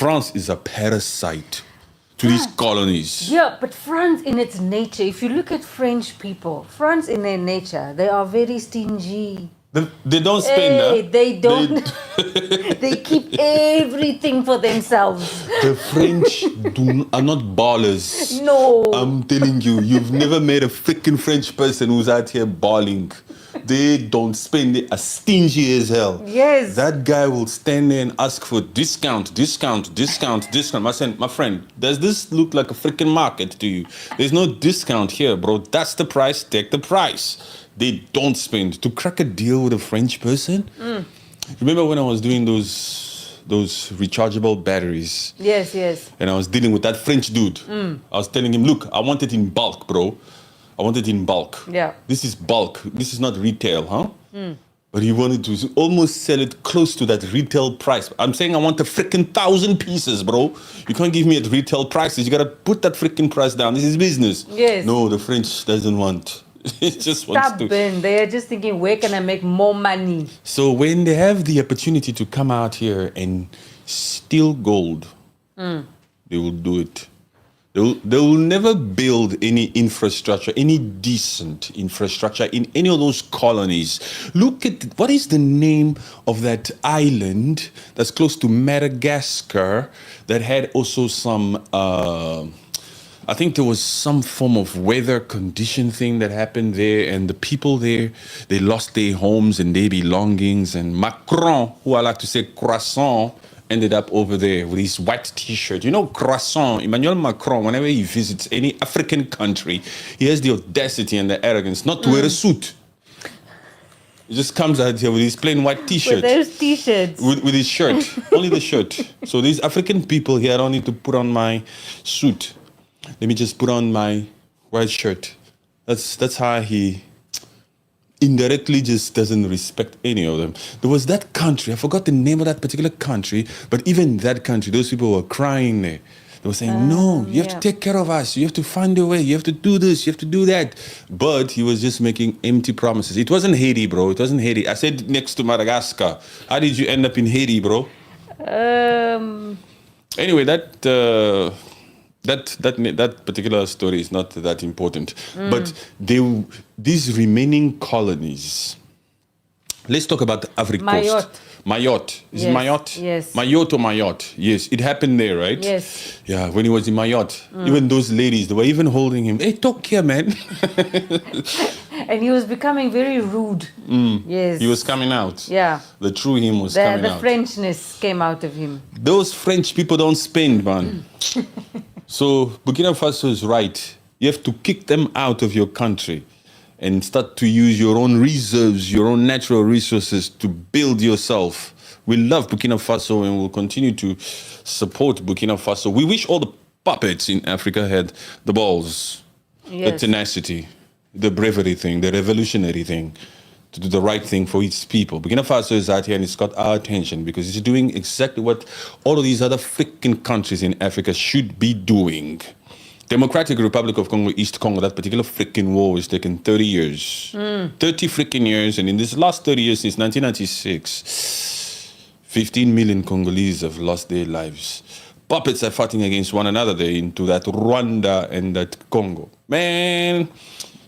France is a parasite to these colonies. Yeah, but France in its nature, if you look at French people, France in their nature, they are very stingy. They don't spend. Hey, they don't. They keep everything for themselves. The French are not ballers. No. I'm telling you, you've never met a freaking French person who's out here balling. They don't spend. They are stingy as hell. Yes. That guy will stand there and ask for discount. My friend, does this look like a freaking market to you? There's no discount here, bro. That's the price. Take the price. They don't spend. To crack a deal with a French person? Remember when I was doing those rechargeable batteries? Yes. And I was dealing with that French dude. I was telling him, look, I want it in bulk, bro. I want it in bulk. Yeah. This is bulk. This is not retail, huh? But he wanted to almost sell it close to that retail price. I'm saying I want a freaking 1,000 pieces, bro. You can't give me at retail prices. You got to put that freaking price down. This is business. Yes. No, the French doesn't want. It just wants to. Stubborn. They are just thinking, where can I make more money? So when they have the opportunity to come out here and steal gold, they will do it. They will never build any infrastructure, any decent infrastructure in any of those colonies. Look at, what is the name of that island that's close to Madagascar that had also some, I think there was some form of weather condition thing that happened there, and the people there, they lost their homes and their belongings, and Macron, who I like to say croissant, ended up over there with his white t-shirt. You know, croissant, Emmanuel Macron, whenever he visits any African country, he has the audacity and the arrogance not to wear a suit. He just comes out here with his plain white t-shirt. With those t-shirts. With his shirt, only the shirt. So these African people here, I don't need to put on my suit. Let me just put on my white shirt. That's how he indirectly just doesn't respect any of them. There was that country, I forgot the name of that particular country, but even that country, those people were crying there. They were saying, no, you have to take care of us. You have to find a way. You have to do this. You have to do that. But he was just making empty promises. It wasn't Haiti, bro. It wasn't Haiti. I said next to Madagascar. How did you end up in Haiti, bro? Anyway, that particular story is not that important. But these remaining colonies, let's talk about the Ivory Coast. Mayotte. Is it Mayotte? Yes. Mayotte or Mayotte? Yes. It happened there, right? Yes. Yeah, when he was in Mayotte. Even those ladies, they were even holding him. Hey, talk here, man. And he was becoming very rude. Yes. He was coming out. Yeah. The true him was coming out. The Frenchness came out of him. Those French people don't spend, man. So Burkina Faso is right. You have to kick them out of your country and start to use your own reserves, your own natural resources to build yourself. We love Burkina Faso and we'll continue to support Burkina Faso. We wish all the puppets in Africa had the balls, the tenacity, the bravery thing, the revolutionary thing, to do the right thing for its people. Burkina Faso is out here and it's got our attention because it's doing exactly what all of these other freaking countries in Africa should be doing. Democratic Republic of Congo, East Congo, that particular freaking war has taken 30 years. 30 freaking years. And in this last 30 years, since 1996, 15 million Congolese have lost their lives. Puppets are fighting against one another there into that Rwanda and that Congo. Man.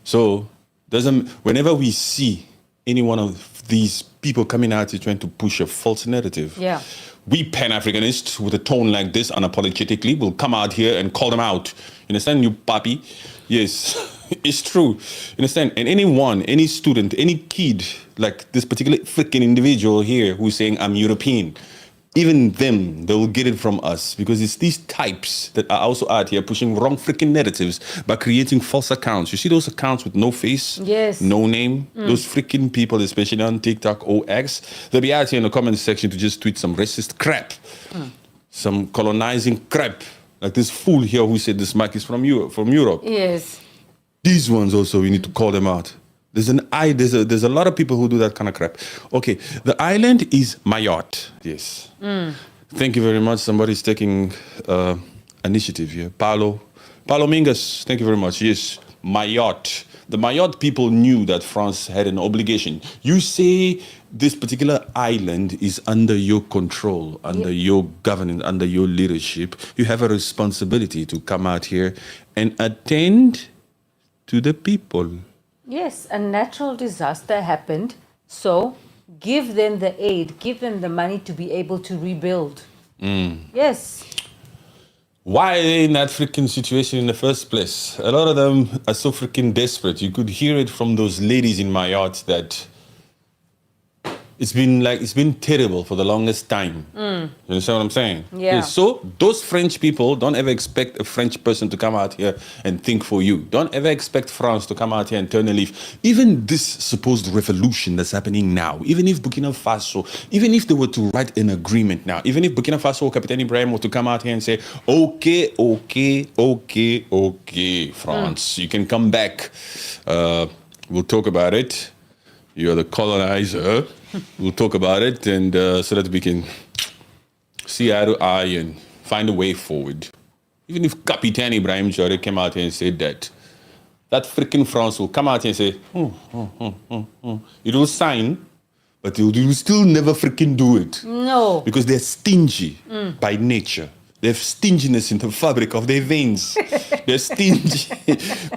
So, whenever we see any one of these people coming out here trying to push a false narrative, we Pan-Africanists with a tone like this unapologetically will come out here and call them out. You understand, you puppy? Yes, it's true. You understand? And anyone, any student, any kid, like this particular freaking individual here who's saying, I'm European, even them, they will get it from us because it's these types that are also out here pushing wrong freaking narratives by creating false accounts. You see those accounts with no face, no name? Those freaking people, especially on TikTok or X, they'll be out here in the comment section to just tweet some racist crap, some colonizing crap. Like this fool here who said this mic is from Europe. Yes. These ones also, we need to call them out. There's a lot of people who do that kind of crap. Okay, the island is Mayotte. Yes. Thank you very much. Somebody's taking initiative here. Paulo Mingus, thank you very much. Yes, Mayotte. The Mayotte people knew that France had an obligation. You say this particular island is under your control, under your governance, under your leadership. You have a responsibility to come out here and attend to the people. Yes, a natural disaster happened. So give them the aid, give them the money to be able to rebuild. Yes. Why are they in that freaking situation in the first place? A lot of them are so freaking desperate. You could hear it from those ladies in Mayotte that it's been terrible for the longest time. You understand what I'm saying? Yeah. So those French people, don't ever expect a French person to come out here and think for you. Don't ever expect France to come out here and turn a leaf. Even this supposed revolution that's happening now, even if Burkina Faso, even if they were to write an agreement now, even if Burkina Faso or Captain Ibrahim were to come out here and say, okay, France, you can come back. We'll talk about it. You're the colonizer. We'll talk about it, and so that we can see eye to eye and find a way forward. Even if Captain Ibrahim Traore came out here and said that freaking France will come out here and say, it will sign, but it will still never freaking do it. No. Because they're stingy by nature. They have stinginess in the fabric of their veins. They're stingy,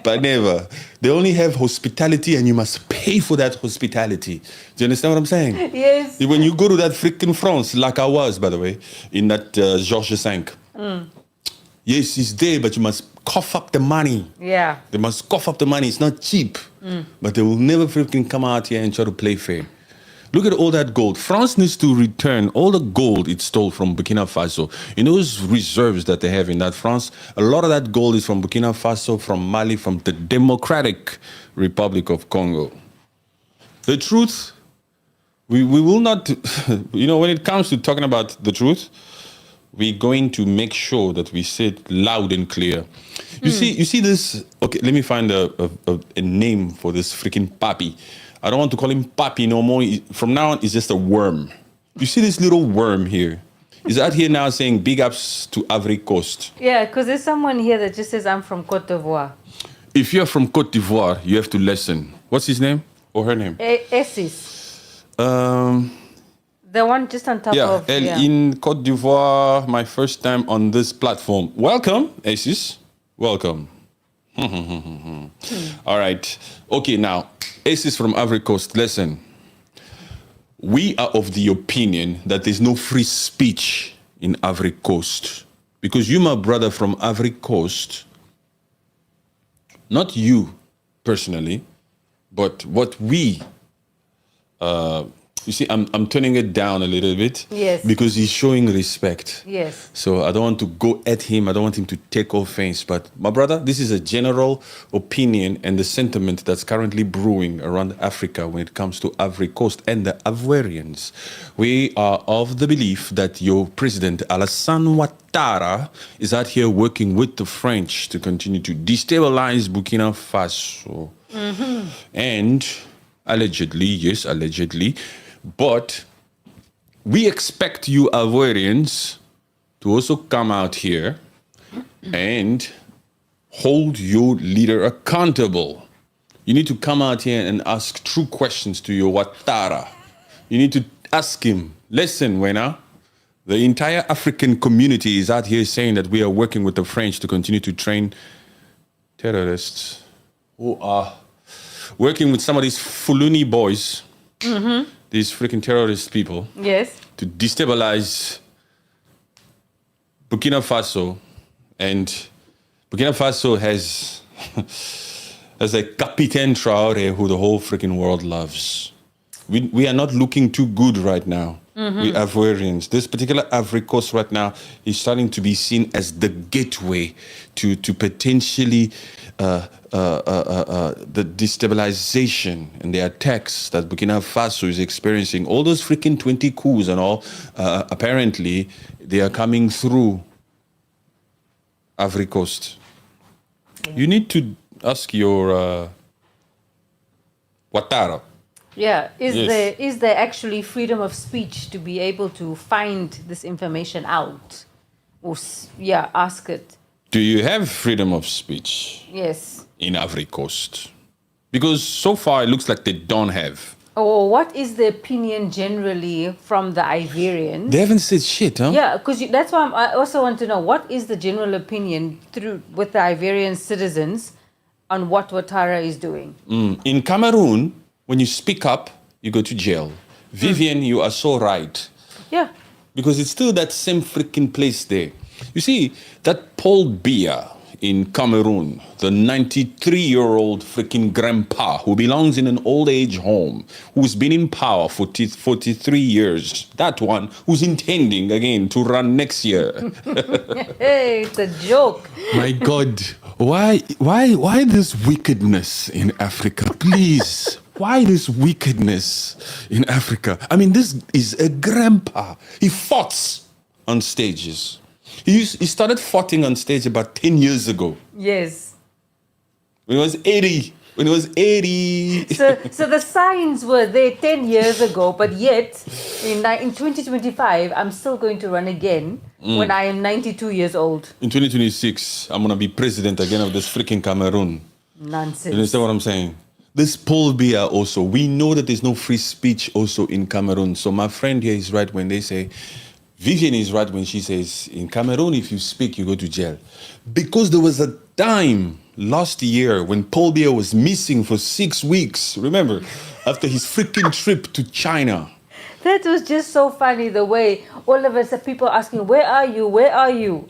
but never. They only have hospitality, and you must pay for that hospitality. Do you understand what I'm saying? Yes. When you go to that freaking France, like I was, by the way, in that Georges V. Yes, it's there, but you must cough up the money. Yeah. They must cough up the money. It's not cheap. But they will never freaking come out here and try to play fair. Look at all that gold. France needs to return all the gold it stole from Burkina Faso. In those reserves that they have in that France, a lot of that gold is from Burkina Faso, from Mali, from the Democratic Republic of Congo. The truth, we will not, when it comes to talking about the truth, we're going to make sure that we say it loud and clear. You see this, okay, let me find a name for this freaking papi. I don't want to call him papi no more. From now on, it's just a worm. You see this little worm here? He's out here now saying big ups to Ivory Coast. Yeah, because there's someone here that just says, I'm from Cote d'Ivoire. If you're from Cote d'Ivoire, you have to listen. What's his name or her name? Essis. The one just on top of... In Cote d'Ivoire, my first time on this platform. Welcome, Essis. Welcome. All right. Okay, now, Essis from Ivory Coast, listen. We are of the opinion that there's no free speech in Ivory Coast. Because you, my brother from Ivory Coast, not you personally, but what we... you see, I'm turning it down a little bit. Yes. Because he's showing respect. Yes. So I don't want to go at him. I don't want him to take offense. But my brother, this is a general opinion and the sentiment that's currently brewing around Africa when it comes to Ivory Coast and the Ivorians. We are of the belief that your president, Alassane Ouattara, is out here working with the French to continue to destabilize Burkina Faso. And allegedly, yes, allegedly, but we expect you Ivorians to also come out here and hold your leader accountable. You need to come out here and ask true questions to your Ouattara. You need to ask him, listen, Wena, the entire African community is out here saying that we are working with the French to continue to train terrorists who are working with some of these Fulani boys, these freaking terrorist people, Yes. to destabilize Burkina Faso. And Burkina Faso has a Captain Traore who the whole freaking world loves. We are not looking too good right now. We Ivorians. This particular Ivory Coast right now is starting to be seen as the gateway to potentially the destabilization and the attacks that Burkina Faso is experiencing. All those freaking 20 coups and all, apparently, they are coming through Ivory Coast. You need to ask your Ouattara. Yeah. Yes. Is there actually freedom of speech to be able to find this information out? Or, ask it. Do you have freedom of speech Yes. in Ivory Coast? Because so far it looks like they don't have. Or what is the opinion generally from the Ivorians? They haven't said shit, huh? Yeah, because that's why I also want to know what is the general opinion with the Ivorian citizens on what Ouattara is doing. In Cameroon, when you speak up, you go to jail. Vivian, you are so right. Yeah. Because it's still that same freaking place there. You see, that Paul Biya in Cameroon, the 93-year-old freaking grandpa who belongs in an old age home, who's been in power for 43 years, that one who's intending again to run next year. Hey, it's a joke. My God, why this wickedness in Africa? Please. Why this wickedness in Africa? I mean, this is a grandpa. He fought on stages. He started fighting on stage about 10 years ago. Yes. When he was 80. When he was 80. So the signs were there 10 years ago, but yet in 2025, I'm still going to run again when I am 92 years old. In 2026, I'm going to be president again of this freaking Cameroon. Nonsense. You understand what I'm saying? This Paul Biya also, we know that there's no free speech also in Cameroon. So my friend here is right when they say, Vivian is right when she says, in Cameroon, if you speak, you go to jail. Because there was a time last year when Paul Biya was missing for 6 weeks, remember, after his freaking trip to China. That was just so funny, the way all of us, people asking, where are you? Where are you?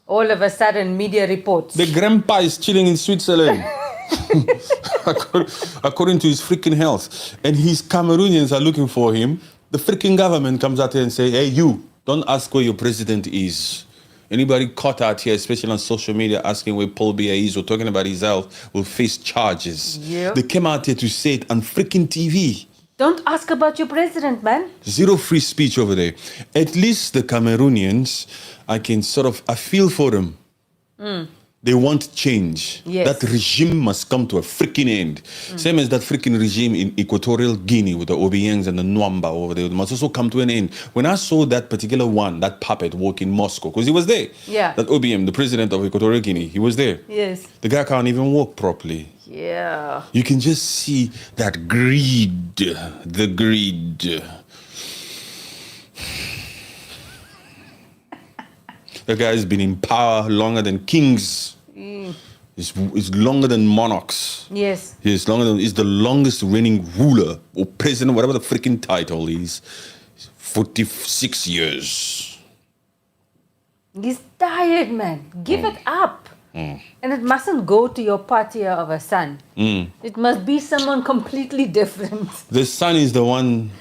All of a sudden, media reports. The grandpa is chilling in Switzerland. According to his freaking health. And his Cameroonians are looking for him. The freaking government comes out here and say, hey, you, don't ask where your president is. Anybody caught out here, especially on social media, asking where Paul Biya is or talking about his health will face charges. Yep. They came out here to say it on freaking TV. Don't ask about your president, man. Zero free speech over there. At least the Cameroonians, I feel for them. They want change. Yes. That regime must come to a freaking end. Same as that freaking regime in Equatorial Guinea with the Obiangs and the Nwamba over there. It must also come to an end. When I saw that particular one, that puppet walk in Moscow, because he was there. Yeah. That OBM, the president of Equatorial Guinea, he was there. Yes. The guy can't even walk properly. Yeah. You can just see that greed. The greed. The guy's been in power longer than kings. He's longer than monarchs. Yes. He's the longest reigning ruler or president, whatever the freaking title is. 46 years. He's tired, man. Give it up. And it mustn't go to your party of a son. It must be someone completely different. The son is the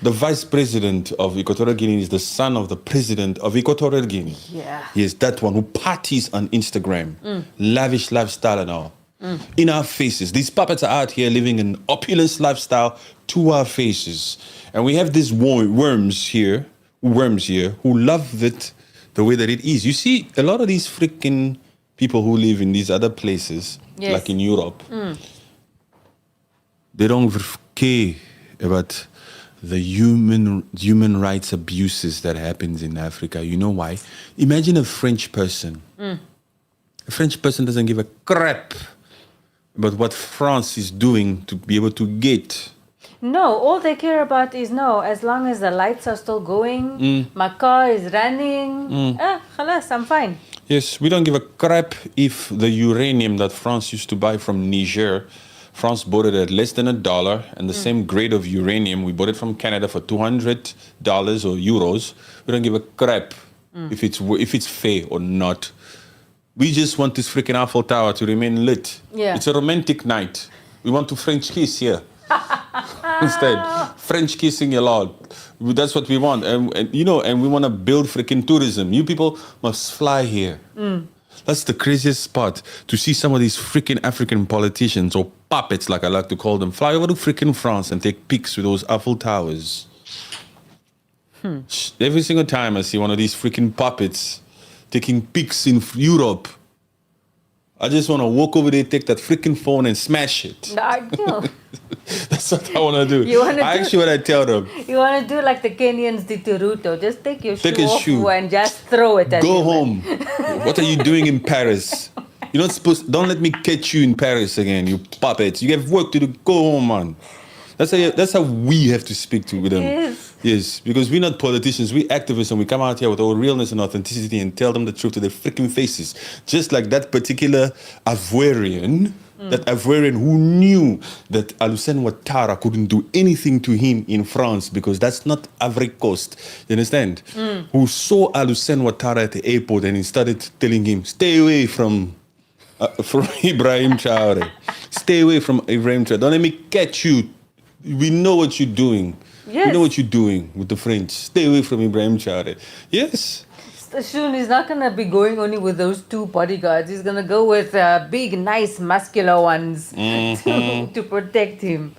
vice president of Equatorial Guinea is the son of the president of Equatorial Guinea. Yeah. He is that one who parties on Instagram. Lavish lifestyle and all. In our faces. These puppets are out here living an opulence lifestyle to our faces. And we have these worms here who love it the way that it is. You see, a lot of these freaking people who live in these other places, Yes. like in Europe, they don't care about the human rights abuses that happens in Africa. You know why? Imagine a French person. A French person doesn't give a crap about what France is doing to be able to get. No, all they care about is as long as the lights are still going, my car is running, khalas, I'm fine. Yes, we don't give a crap if the uranium that France used to buy from Niger, France bought it at less than $1, and the same grade of uranium, we bought it from Canada for $200 or euros. We don't give a crap if it's fair or not. We just want this freaking Eiffel Tower to remain lit. Yeah. It's a romantic night. We want to French kiss here. Instead, French kissing a lot. That's what we want, and we want to build freaking tourism. You people must fly here. That's the craziest part, to see some of these freaking African politicians or puppets, like I like to call them, fly over to freaking France and take pics with those Eiffel Towers. Every single time I see one of these freaking puppets taking pics in Europe, I just want to walk over there, take that freaking phone and smash it. No, I do. That's what I want to do. You wanna Actually, what I tell them. You want to do like the Kenyans did to Ruto. Just take your Take shoe a off shoe. and just throw it at Go him. home. What are you doing in Paris? You're not supposed. Don't let me catch you in Paris again, you puppets. You have work to do. Go home, man. That's how we have to speak to them. Yes. Yes, because we're not politicians. We're activists, and we come out here with our realness and authenticity and tell them the truth to their freaking faces. Just like that particular Ivorian. That Ivorian who knew that Alassane Ouattara couldn't do anything to him in France because that's not Ivory Coast. You understand? Who saw Alassane Ouattara at the airport and he started telling him, stay away from Ibrahim Traore. Stay away from Ibrahim Traore. Don't let me catch you. We know what you're doing. Yes. We know what you're doing with the French. Stay away from Ibrahim Traore. Yes. Soon he's not gonna be going only with those 2 bodyguards. He's gonna go with big, nice, muscular ones to protect him.